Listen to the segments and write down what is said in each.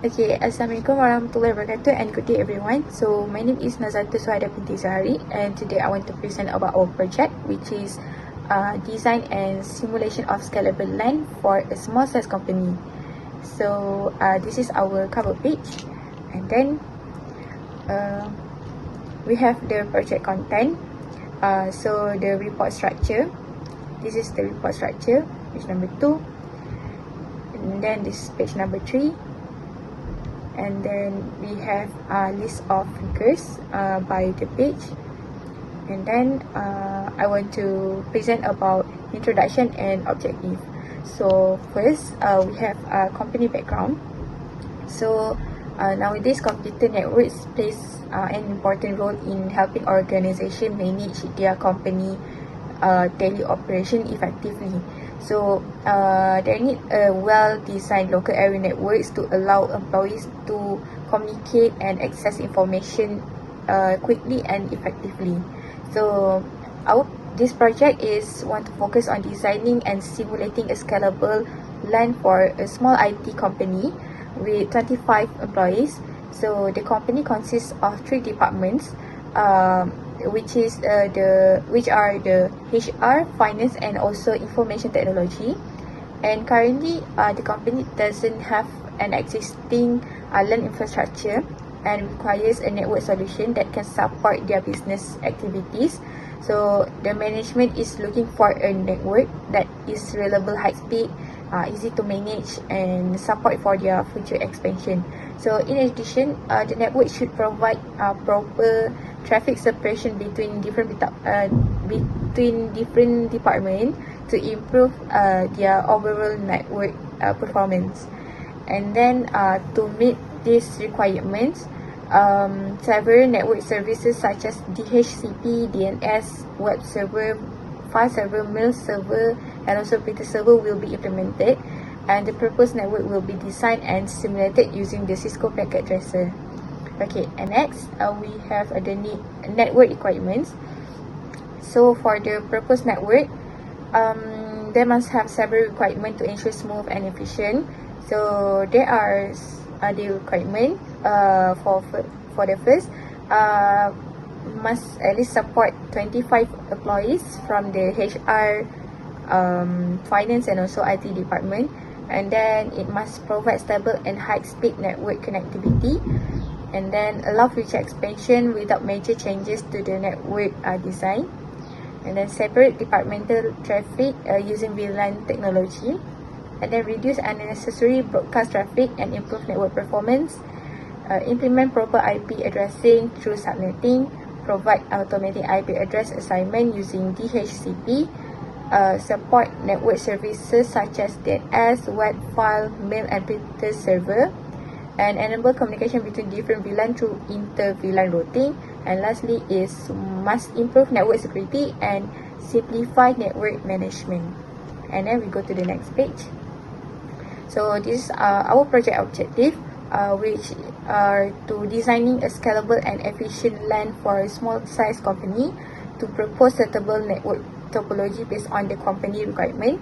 Okay, Assalamualaikum warahmatullahi wabarakatuh and good day everyone. So my name is Nazarta Suhaida binti Zahari, and today I want to present about our project, which is design and simulation of scalable LAN for a small size company. So this is our cover page, and then we have the project content. So the report structure, this is the report structure, page number 2, and then this is page number 3. And then we have a list of figures by the page, and then I want to present about introduction and objective. So first we have a company background. So nowadays computer networks plays an important role in helping organization manage their company daily operation effectively. So they need a well-designed local area networks to allow employees to communicate and access information quickly and effectively. So this project is want to focus on designing and simulating a scalable LAN for a small IT company with 25 employees. So the company consists of 3 departments, which are the HR, finance, and also information technology. And currently, the company doesn't have an existing LAN infrastructure and requires a network solution that can support their business activities. So the management is looking for a network that is reliable, high speed, easy to manage, and support for their future expansion. So in addition, the network should provide proper traffic separation between different departments to improve their overall network performance. And then to meet these requirements, several network services such as DHCP, DNS, web server, file server, mail server, and also printer server will be implemented, and the proposed network will be designed and simulated using the Cisco packet tracer. Okay, and next we have the network requirements. So for the proposed network, they must have several requirements to ensure smooth and efficient. So there are the requirement for the first, must at least support 25 employees from the HR, finance, and also IT department. And then it must provide stable and high-speed network connectivity, and then allow future expansion without major changes to the network design, and then separate departmental traffic using VLAN technology, and then reduce unnecessary broadcast traffic and improve network performance, implement proper IP addressing through subnetting, provide automatic IP address assignment using DHCP, support network services such as DNS, web, file, mail, and printer server, and enable communication between different VLAN through inter-VLAN routing. And lastly is must improve network security and simplify network management. And then we go to the next page. So this is our project objective, which are to designing a scalable and efficient LAN for a small size company, to propose suitable network topology based on the company requirement,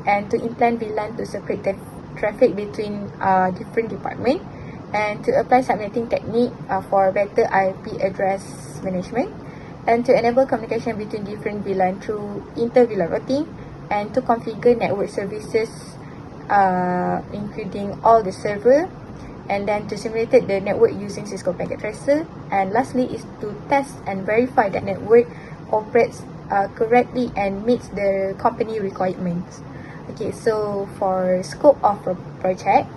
and to implement VLAN to separate the traffic between different departments, and to apply subnetting technique for better IP address management, and to enable communication between different VLAN through inter-VLAN routing, and to configure network services including all the server, and then to simulate the network using Cisco packet tracer. And lastly is to test and verify that network operates correctly and meets the company requirements. Okay, so for scope of project,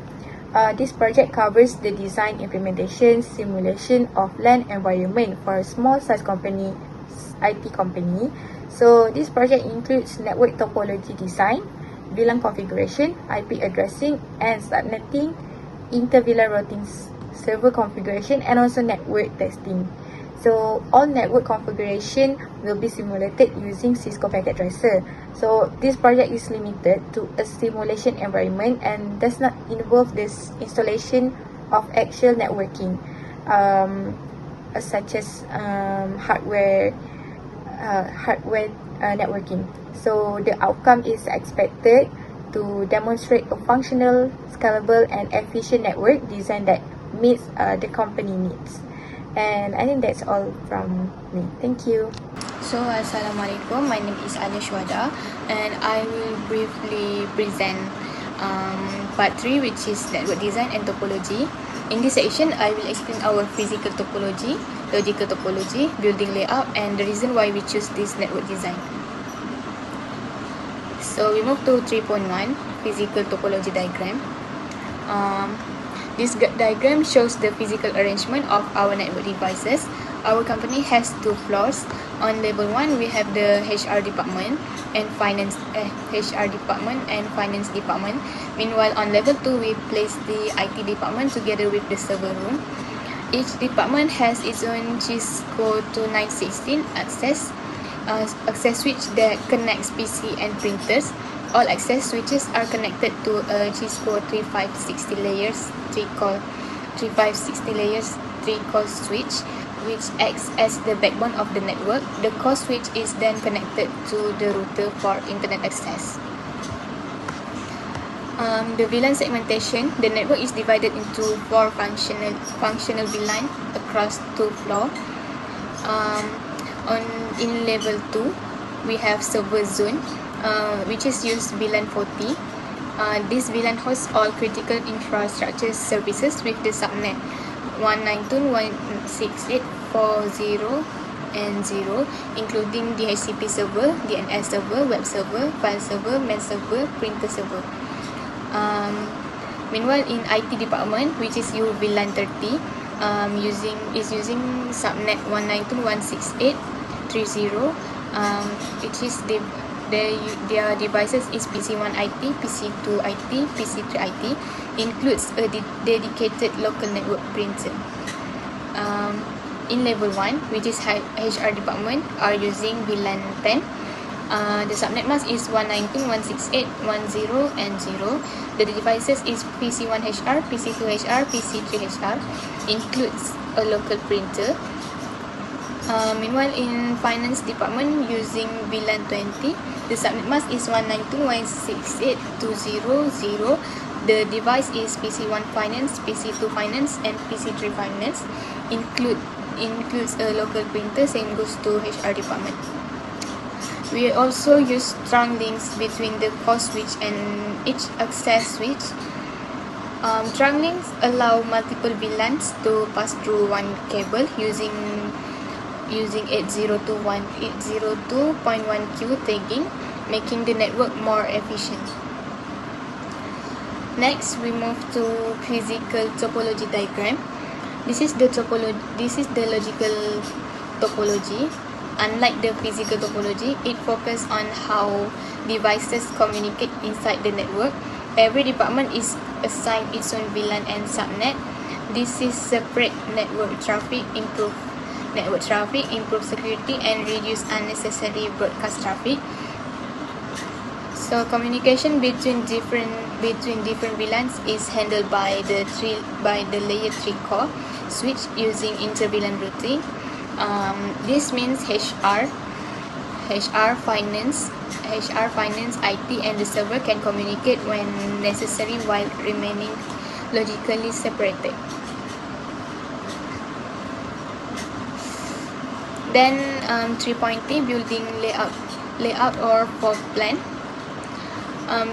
this project covers the design, implementation, simulation of LAN environment for a small size company, IT company. So this project includes network topology design, VLAN configuration, IP addressing and subnetting, inter-VLAN routing, server configuration, and also network testing. So all network configuration will be simulated using Cisco packet tracer. So this project is limited to a simulation environment and does not involve this installation of actual networking, such as hardware networking. So the outcome is expected to demonstrate a functional, scalable, and efficient network design that meets the company needs. And I think that's all from me. Thank you. So, Assalamualaikum. My name is Anushwada, and I will briefly present part 3, which is network design and topology. In this section, I will explain our physical topology, logical topology, building layout, and the reason why we choose this network design. So we move to 3.1, physical topology diagram. This diagram shows the physical arrangement of our network devices. Our company has 2 floors. On level 1, we have the HR department and finance department. Meanwhile, on level 2, we place the IT department together with the server room. Each department has its own Cisco 2916 access switch that connects PC and printers. All access switches are connected to a Cisco 3560 layers 3-core switch, which acts as the backbone of the network. The core switch is then connected to the router for internet access. The VLAN segmentation. The network is divided into 4 functional VLAN across 2 floors. In level 2, we have server zone, which is used VLAN 40. This VLAN hosts all critical infrastructure services with the subnet 192.168.40 and 0, including DHCP server, DNS server, web server, file server, mail server, printer server. Meanwhile, in IT department, which is VLAN 30, using subnet 192.168.30, which is their devices is PC1 IT, PC2 IT, PC3 IT, includes a dedicated local network printer. In level 1, which is HR department, are using VLAN 10. The subnet mask is 192.168.10 and 0. The devices is PC1 HR, PC2 HR, PC3 HR, includes a local printer. Meanwhile, in finance department, using VLAN 20, the subnet mask is 192.168.200. The device is PC1 Finance, PC2 Finance, and PC3 Finance. Includes a local printer. Same goes to HR department. We also use trunk links between the core switch and each access switch. Trunk links allow multiple VLANs to pass through one cable using 802.1q tagging, making the network more efficient. Next, we move to physical topology diagram. This is the logical topology. Unlike the physical topology, it focuses on how devices communicate inside the network. Every department is assigned its own VLAN and subnet. This is separate network traffic, improve security, and reduce unnecessary broadcast traffic. So communication between different VLANs is handled by the layer 3 core switch using inter-VLAN routing. This means HR, finance, IT, and the server can communicate when necessary while remaining logically separated. Then 3.3, building layout or floor plan.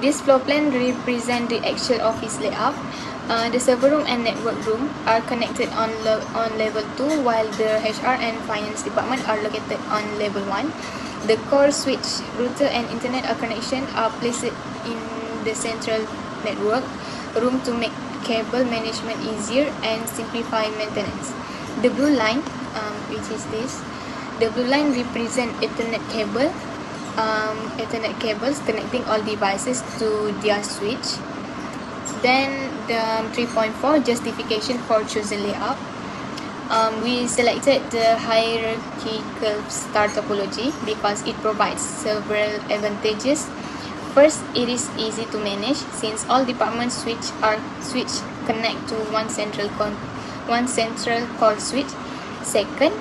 This floor plan represents the actual office layout. The server room and network room are connected on level 2, while the HR and finance department are located on level 1. The core switch, router, and internet connection are placed in the central network room to make cable management easier and simplify maintenance. The blue line, the blue line represents Ethernet cables connecting all devices to their switch. Then the 3.4, justification for choosing layout. We selected the hierarchical star topology because it provides several advantages. First, it is easy to manage since all department switch connect to one central core switch. Second,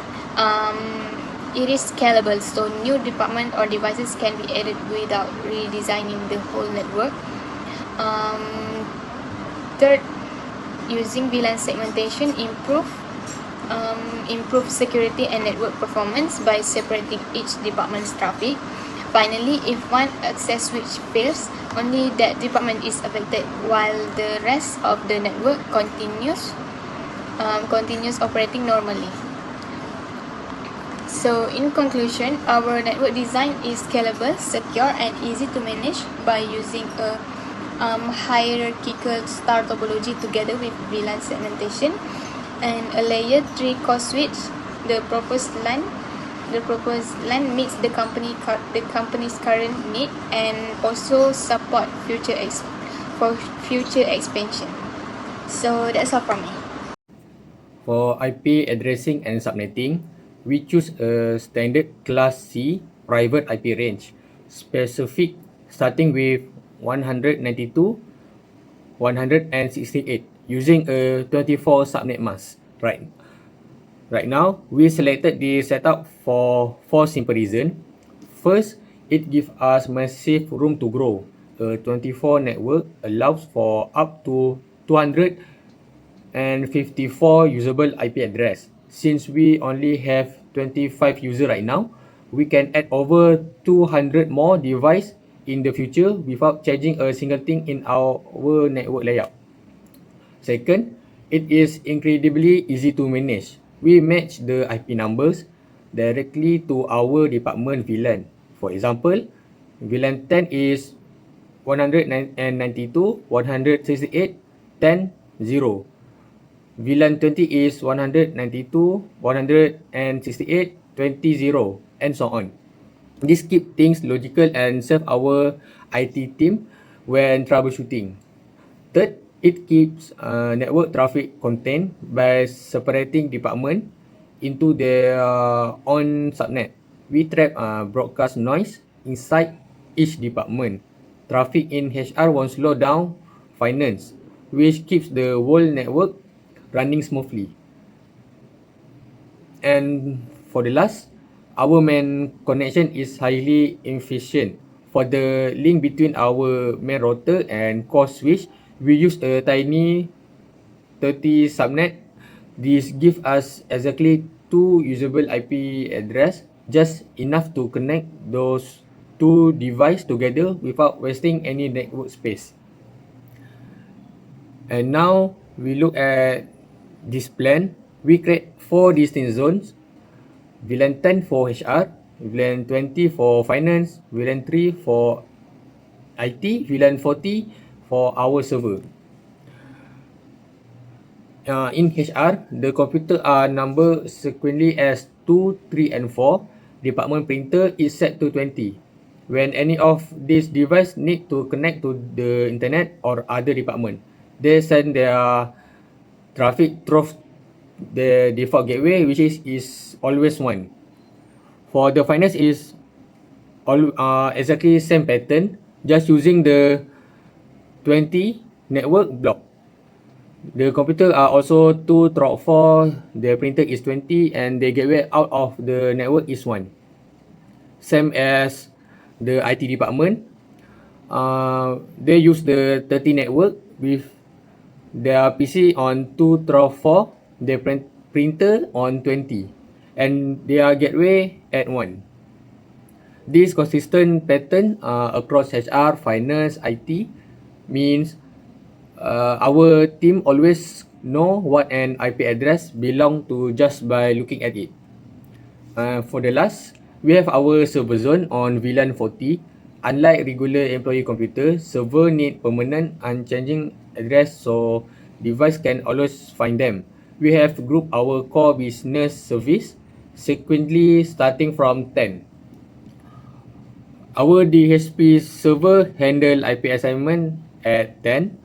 it is scalable, so new department or devices can be added without redesigning the whole network. Third, using VLAN segmentation improve security and network performance by separating each department's traffic. Finally, if one access switch fails, only that department is affected, while the rest of the network continues operating normally. So, in conclusion, our network design is scalable, secure, and easy to manage by using a hierarchical star topology together with VLAN segmentation and a layer 3 core switch. The proposed LAN meets the company's current need and also support future expansion. So that's all from me. For IP addressing and subnetting, we choose a standard Class C private IP range, specific starting with 192.168 using a 24 subnet mask. Right now, we selected the setup for 4 simple reasons. First, it gives us massive room to grow. A 24 network allows for up to 254 usable IP address. Since we only have 25 users right now, we can add over 200 more devices in the future without changing a single thing in our network layout. Second, it is incredibly easy to manage. We match the IP numbers directly to our department VLAN. For example, VLAN 10 is 192.168.10.0. VLAN 20 is 192.168.20.0 and so on. This keeps things logical and serves our IT team when troubleshooting. Third, it keeps network traffic contained by separating department into their own subnet. We trap broadcast noise inside each department. Traffic in HR won't slow down finance, which keeps the whole network running smoothly. And for the last, our main connection is highly efficient. For the link between our main router and core switch, we use a tiny 30 subnet. This gives us exactly 2 usable IP address, just enough to connect those 2 devices together without wasting any network space. And now we look at this plan. We create 4 distinct zones. VLAN 10 for HR, VLAN 20 for finance, VLAN 3 for IT, VLAN 40 for our server. In HR, the computer are numbered sequentially as 2, 3, and 4. Department printer is set to 20. When any of these devices need to connect to the internet or other department, they send their traffic through the default gateway, which is always 1. For the finance is exactly same pattern, just using the 20 network block. The computer are also 2 through 4, the printer is 20, and the gateway out of the network is 1. Same as the IT department. They use the 30 network with their PC on 2 through 4, the printer on 20, and their gateway at 1. This consistent pattern across HR, finance, IT means our team always know what an IP address belong to just by looking at it. For the last, we have our server zone on VLAN 40. Unlike regular employee computer, server need permanent unchanging address so device can always find them. We have grouped our core business service sequentially starting from 10. Our DHP server handle IP assignment at 10.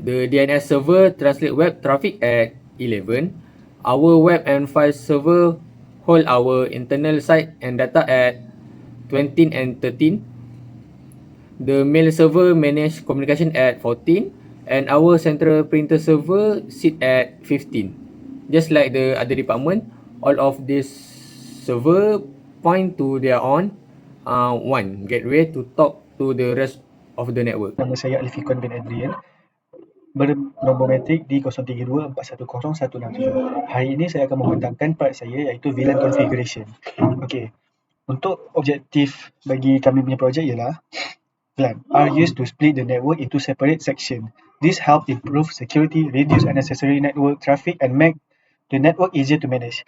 The DNS server translate web traffic at 11. Our web and file server hold our internal site and data at 20 and 13. The mail server manage communication at 14. And our central printer server sit at 15. Just like the other department, all of these server point to their own one gateway to talk to the rest of the network. Nama saya Alifikon bin Adrian, bernombor metrik D0324101167. Hari ini saya akan membentangkan part saya iaitu VLAN configuration. Okey, untuk objektif bagi kami punya projek ialah VLAN are used to split the network into separate section. This help improve security, reduce unnecessary network traffic and make the network easier to manage.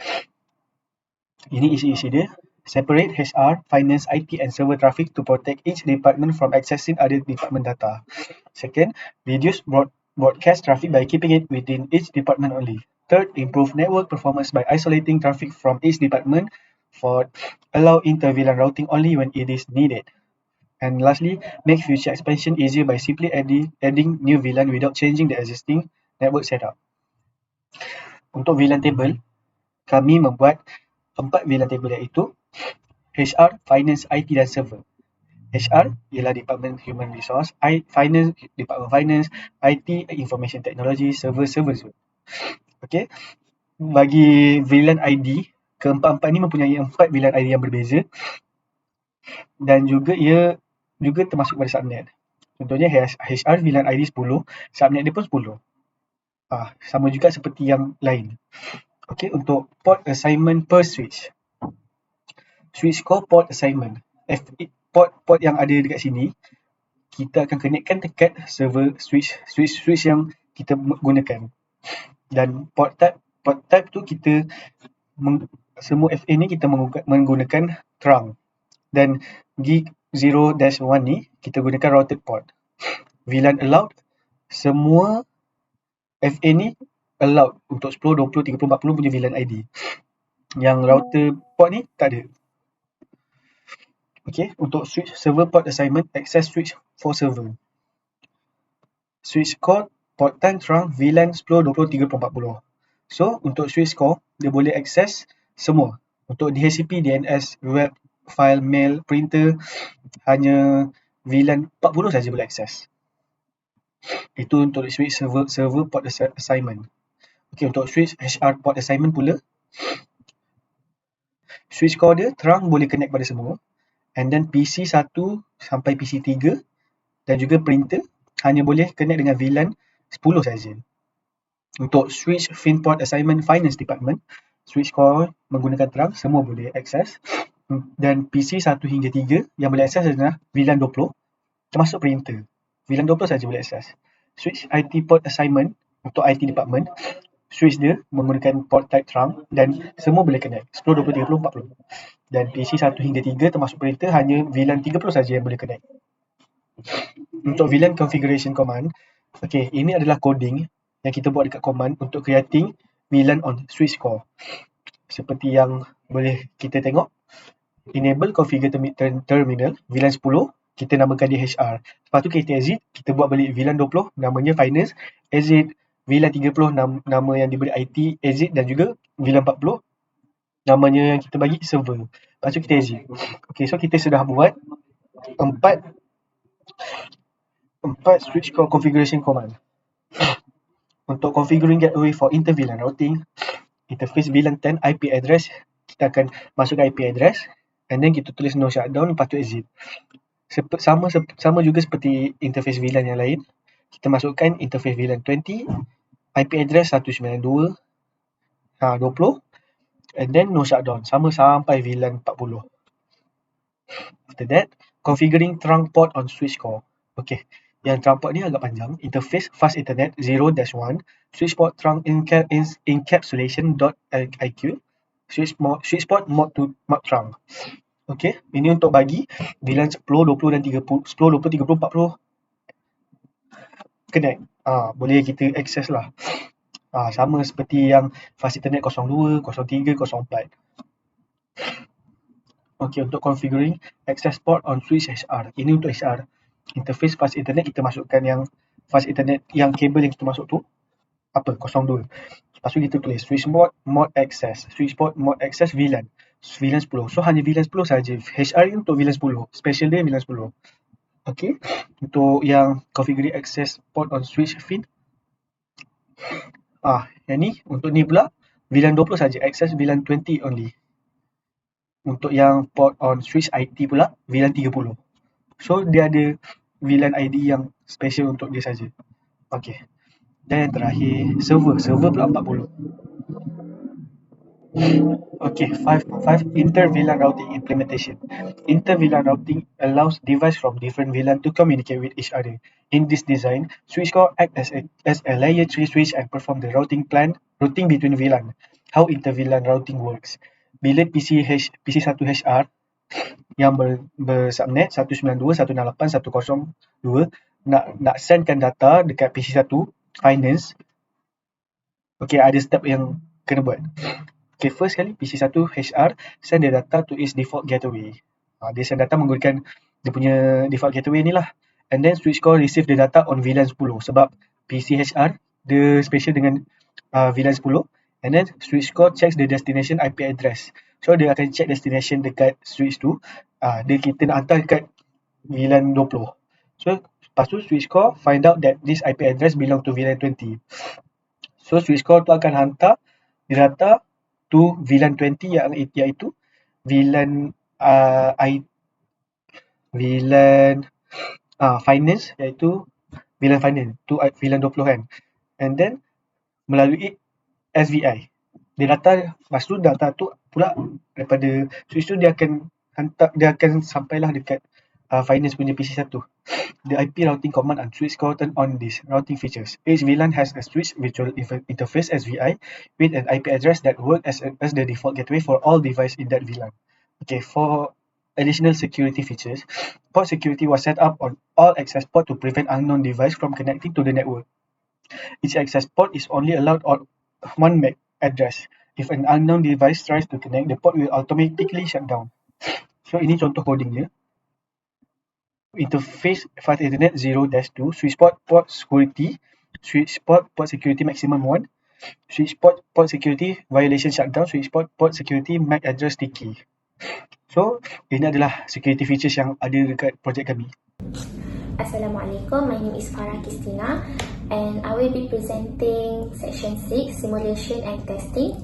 Ini isi-isi dia. Separate HR, finance, IT and server traffic to protect each department from accessing other department data. Second, reduce broadcast traffic by keeping it within each department only. Third, improve network performance by isolating traffic from each department. Fourth, allow inter-VLAN routing only when it is needed. And lastly, make future expansion easier by simply adding new VLAN without changing the existing network setup. Untuk VLAN table, kami membuat 4 VLAN table iaitu HR, Finance, IT dan Server. HR ialah Department Human Resource, Finance, Department Finance, IT, Information Technology, Server. Okey. Bagi VLAN ID, keempat-empat ni mempunyai 4 VLAN ID yang berbeza dan juga ia juga termasuk pada subnet. Contohnya HR VLAN ID 10, subnet dia pun 10. Sama juga seperti yang lain. Okey, untuk port assignment per switch. Switch core port assignment. Port yang ada dekat sini, kita akan connectkan dekat server switch yang kita gunakan. Dan port type tu kita semua FA ni kita menggunakan trunk. Dan gig 0-1 ni kita gunakan routed port. VLAN allowed, semua FA ni allowed untuk 10, 20, 30, 40 punya VLAN ID. Yang router port ni tak ada. Okey, untuk switch server port assignment, access switch for server. Switch core, port time, trunk, VLAN 10, 20, 30, 40. So, untuk switch core, dia boleh access semua. Untuk DHCP, DNS, web, file, mail, printer, hanya VLAN 40 saja boleh access. Itu untuk switch server port assignment. Okey, untuk switch HR port assignment pula, switch core dia, trunk boleh connect pada semua. And then PC 1 sampai PC 3 dan juga printer hanya boleh connect dengan VLAN 10 saja. Untuk switch fin port assignment finance department, switch core menggunakan trunk semua boleh access. Dan PC 1 hingga 3 yang boleh access adalah VLAN 20 termasuk printer. VLAN 20 saja boleh access. Switch IT port assignment untuk IT department, switch dia menggunakan port type trunk dan semua boleh connect 10, 20, 30, 40. Dan PC 1 hingga 3 termasuk printer hanya VLAN 30 saja yang boleh connect. Untuk VLAN configuration command, okey, ini adalah coding yang kita buat dekat command untuk creating VLAN on switch core. Seperti yang boleh kita tengok, enable configure terminal VLAN 10, kita namakan dia HR. Lepas tu kita exit, kita buat balik VLAN 20 namanya finance, exit VLAN 30 nama yang diberi IT, exit dan juga VLAN 40 namanya yang kita bagi server. Lepas tu kita exit. Okay, so kita sudah buat 4 switch core configuration command. Untuk configuring gateway for inter-VLAN routing, interface VLAN 10 IP address, kita akan masukkan IP address and then kita tulis no shutdown, lepas tu exit. Sama juga seperti interface VLAN yang lain. Kita masukkan interface VLAN 20, IP address 192, 20 and then no shutdown, sama sampai VLAN 40. After that, configuring trunk port on switch core. Okay, yang trunk port ni agak panjang. Interface fast internet 0-1, switch port trunk encapsulation.iq, switch port mod trunk. Okay, ini untuk bagi VLAN 10, 20 dan 30, 10, 20, 30, 40 connect. Boleh kita access lah. Sama seperti yang fast internet 02, 03, 04. Okay, untuk configuring access port on switch HR. Ini untuk HR. Interface fast internet kita masukkan yang fast internet yang kabel yang kita masuk tu 02. Lepas tu kita tulis switch port mod access, switch port mod access VLAN 10. So hanya VLAN 10 saja. HR ni untuk VLAN 10. Special dia VLAN 10. Okay. Untuk yang configuring access port on switch fin. Yang ni untuk ni pula VLAN 20 saja, access VLAN 20 only. Untuk yang port on switch IT pula VLAN 30. So dia ada VLAN ID yang special untuk dia saja. Okay. Dan yang terakhir, server pula 40. Okay, 5.5 Inter-VLAN routing implementation. Inter-VLAN routing allows devices from different VLAN to communicate with each other. In this design, switch core acts as a layer 3 switch and perform the routing between VLAN. How inter-VLAN routing works. Bila PC1HR yang bersubnet 192.168.102 nak sendkan data dekat PC1 finance, okay, ada step yang kena buat. Okay, first kali PC1HR send the data to its default gateway. Dia send data menggunakan dia punya default gateway ni lah. And then switch core receive the data on VLAN 10 sebab PCHR dia special dengan VLAN 10. And then switch core checks the destination IP address. So dia akan check destination dekat switch tu. Dia kita nak hantar dekat VLAN 20. So lepas tu switch core find out that this IP address belong to VLAN 20. So switch core tu akan hantar data to VLAN 20 iaitu VLAN finance, iaitu VLAN finance tu VLAN 20 kan. And then melalui SVI dia lepas tu data tu pula daripada switch tu dia akan sampailah dekat finance punya PC1. The IP routing command and switch core turn on these routing features. Each VLAN has a switch virtual interface SVI with an IP address that works as the default gateway for all devices in that VLAN. Okay, for additional security features, port security was set up on all access port to prevent unknown device from connecting to the network. Each access port is only allowed on one MAC address. If an unknown device tries to connect, the port will automatically shut down. So ini contoh coding dia. Interface fast Ethernet 0-2, switch port security, switch port security maximum 1, switch port security violation shutdown, switch port security MAC address sticky. So ini adalah security features yang ada dekat projek kami. Assalamualaikum, my name is Farah Kristina and I will be presenting section 6 simulation and testing.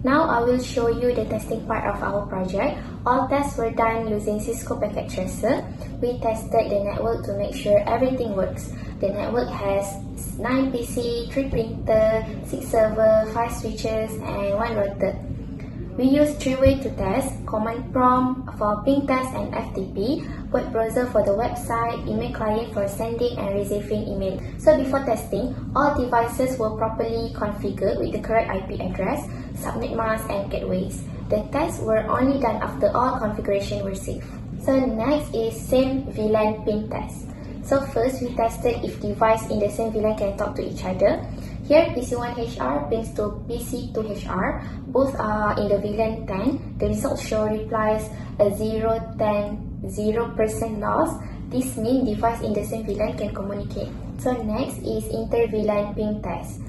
Now I will show you the testing part of our project. All tests were done using Cisco Packet Tracer. We tested the network to make sure everything works. The network has 9 PC, 3 printer, 6 server, 5 switches and 1 router. We use 3-way to test, command prompt for ping test and FTP, web browser for the website, email client for sending and receiving email. So before testing, all devices were properly configured with the correct IP address, subnet mask and gateways. The tests were only done after all configuration were safe. So next is same VLAN ping test. So first we tested if device in the same VLAN can talk to each other. Here PC1HR pings to PC2HR, both are in the VLAN 10. The results show replies a 0%, 0% loss. This means device in the same VLAN can communicate. So next is inter-VLAN ping test.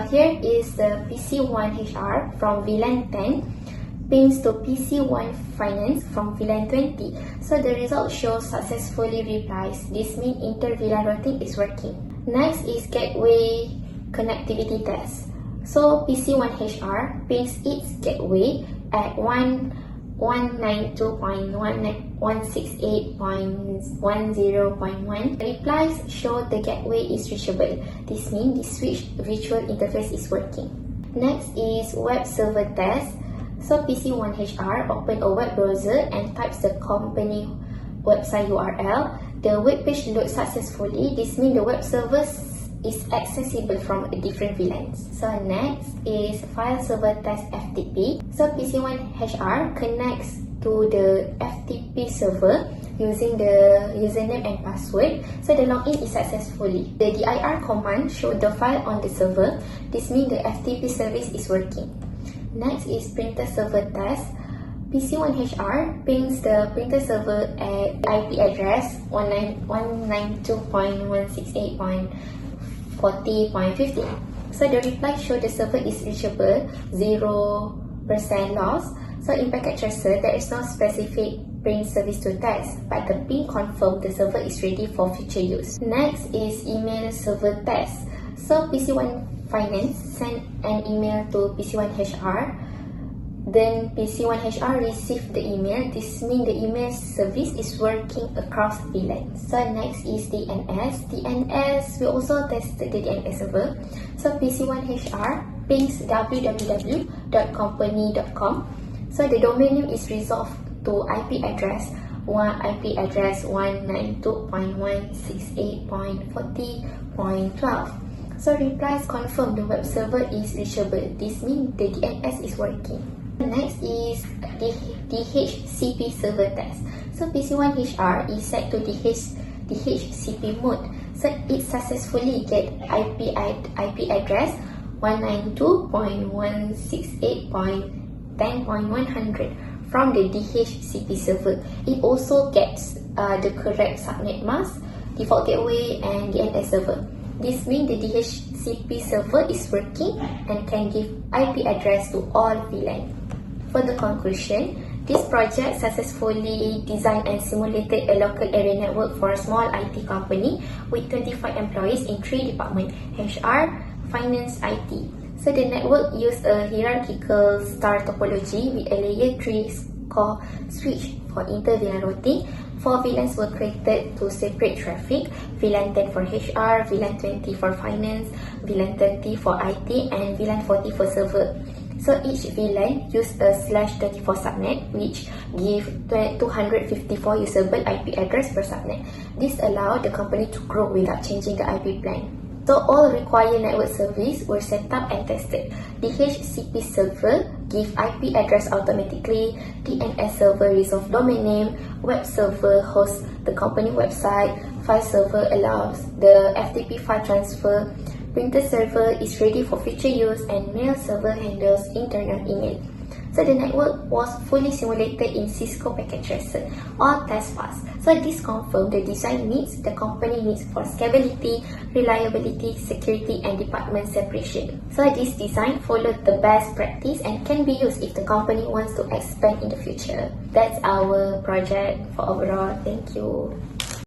Here is the PC1HR from VLAN 10 pings to PC1 Finance from VLAN 20. So the result shows successfully replies. This means inter-VLAN routing is working. Next is gateway connectivity test. So PC1HR pings its gateway at 192.168.10.1. Replies show the gateway is reachable. This means the switch virtual interface is working. Next is web server test. So PC1HR open a web browser and types the company website URL. The web page loads successfully. This means the web server is accessible from different VLANs. So next is file server test FTP. So PC1HR connects to the FTP server using the username and password. So the login is successfully. The dir command shows the file on the server. This means the FTP service is working. Next is printer server test. PC1HR pings the printer server at IP address 192.168.40.50. So the reply shows the server is reachable, 0% loss. So in Packet Tracer, there is no specific print service to test, but the ping confirms the server is ready for future use. Next is email server test. So PC1 Finance sent an email to PC1HR Then PC1HR received the email. This means the email service is working across VLAN. So next is DNS. DNS, we also tested the DNS server. So PC1HR pings www.company.com. So the domain name is resolved to IP address 192.168.40.12. So replies confirm the web server is reachable. This means the DNS is working. Next is DHCP server test. So PC1HR is set to DHCP mode. So it successfully get IP address 192.168.10.100 from the DHCP server. It also gets the correct subnet mask, default gateway, and DNS server. This means the DHCP server is working and can give IP address to all VLAN. For the conclusion, this project successfully designed and simulated a local area network for a small IT company with 25 employees in 3 departments: HR, Finance, IT. So the network used a hierarchical star topology with a layer 3 core switch for inter-VLAN routing. 4 VLANs were created to separate traffic: VLAN 10 for HR, VLAN 20 for Finance, VLAN 30 for IT, and VLAN 40 for server. So each VLAN used a /24 subnet, which give 254 usable IP address per subnet. This allowed the company to grow without changing the IP plan. So all required network service were set up and tested. DHCP server give IP address automatically, DNS server resolve domain name, web server hosts the company website, file server allows the FTP file transfer, printer server is ready for future use, and mail server handles internal email. So the network was fully simulated in Cisco Packet Tracer. All tests passed. So this confirmed the design needs the company needs for scalability, reliability, security, and department separation. So this design followed the best practice and can be used if the company wants to expand in the future. That's our project for overall. Thank you.